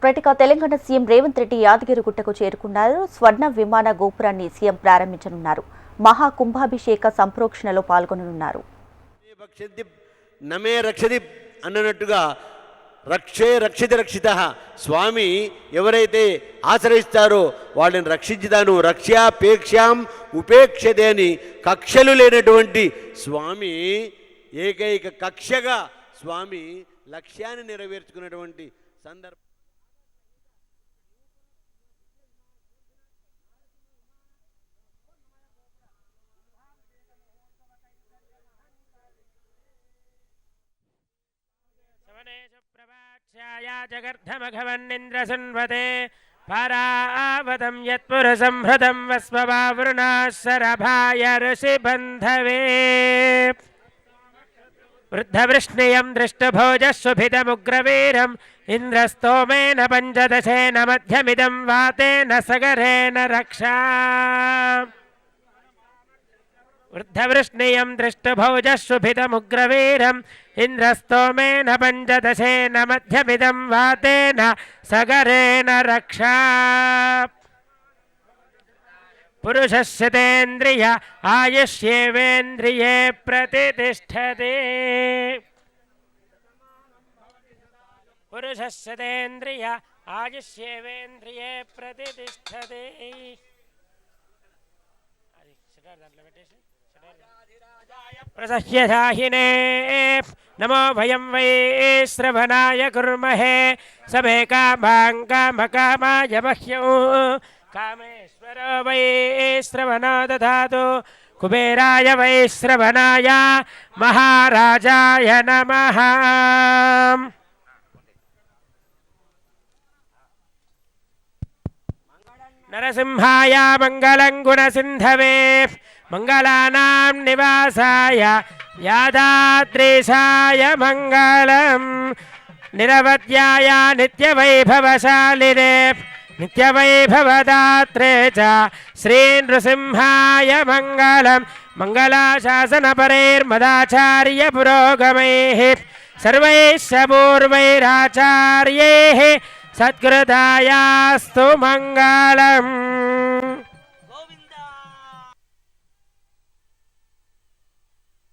ప్రతిక Telangana CM Revanth Reddy యాదగిరిగుట్టకు చేరుకున్నారు. స్వర్ణ విమాన గోపురాన్ని CM ప్రారంభించనున్నారు. మహా కుంభాభిషేక సంప్రోక్షణలో పాల్గొననున్నారు. నమే రక్షది అన్నట్టుగా రక్షే రక్షిత రక్షిత స్వామి ఎవరైతే ఆశ్రయిస్తారో వాళ్ళని రక్షించుతాను. రక్ష్యాపేక్షాం ఉపేక్షతే అని కక్షలు లేనటువంటి స్వామి ఏకైక కక్షగా స్వామి లక్ష్యాన్ని నెరవేర్చుకున్నటువంటి సందర్భం. జగర్ధమఘవన్నింద్రసున్వతే పరావతం యత్పురసంహృతం వస్మవావృణాశరభాయ ఋషిబంధవే వృద్ధవృష్ణియం దృష్టభోజస్సుభితముగ్రవీరం ఇంద్రస్తోమేన పంచదశేన మధ్యమిదం వాతేన సగరేణ రక్షా వృద్ధవృష్ణియం దృష్టభోజస్సుభితముగ్రవీరం ఇంద్రస్తోమేన పంచదశేన మధ్యమిదం వాతేన సగరేణ రక్షా పురుషస్యతేంద్రియ ఆయుష్యేవేంద్రియే ప్రతిష్టతే పురుషస్యతేంద్రియ ఆయుష్యేవేంద్రియే ప్రతిష్టతే. ప్రసహ్యసాహినే నమో భయం వై శ్రవణాయ కుర్మహే సమే కామాం కామకామాయ మహ్యం కామేశ్వరో వై శ్రవణో దధాతు కుబేరాయ వై శ్రవణాయ మహారాజాయ నమః. నరసింహాయ మంగళం గుణసింధవే మంగళానాం నివాసాయ యాదాద్రీశాయ మంగళం నిరవధ్యాయ నిత్యవైభవశాలినే నిత్యవైభవదాత్రే చ శ్రీ నృసింహాయ మంగళం మంగళాశాసనపరైర్మదాచార్య పురోగమైః సర్వైశ్చ పూర్వైరాచార్యైః సత్కృతాయాస్తు మంగళం.